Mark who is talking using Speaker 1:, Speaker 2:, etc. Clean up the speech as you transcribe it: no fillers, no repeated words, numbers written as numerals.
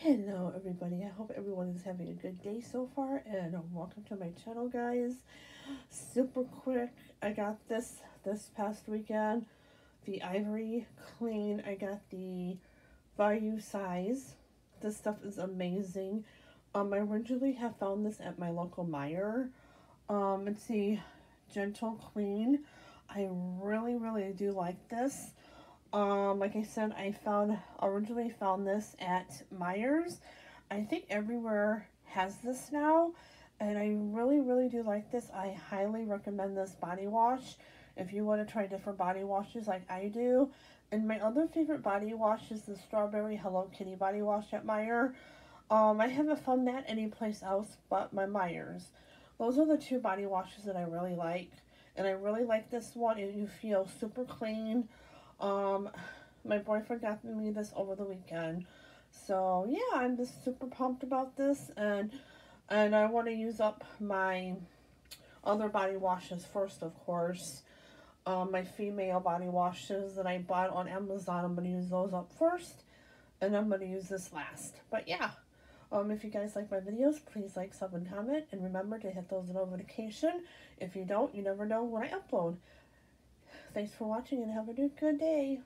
Speaker 1: Hello everybody, I hope everyone is having a good day so far, and welcome to my channel, guys. Super quick, I got this past weekend, the Ivory clean. I got the value size. This stuff is amazing. I originally have found this at my local Meijer. It's the Gentle Clean. I really do like this. Like I said, originally found this at Meijer's. I think everywhere has this now, and I really do like this. I highly recommend this body wash if you want to try different body washes like I do. And my other favorite body wash is the Strawberry Hello Kitty body wash at Meijer. I haven't found that anyplace else but my Meijer's. Those are the two body washes that I really like, and I really like this one. And you feel super clean. Um, my boyfriend got me this over the weekend. So yeah, I'm just super pumped about this, and I want to use up my other body washes first, of course. My female body washes that I bought on Amazon, I'm going to use those up first, and I'm going to use this last. But yeah, if you guys like my videos, please like, sub, and comment, and remember to hit those notifications. If you don't, you never know when I upload. Thanks for watching, and have a good day.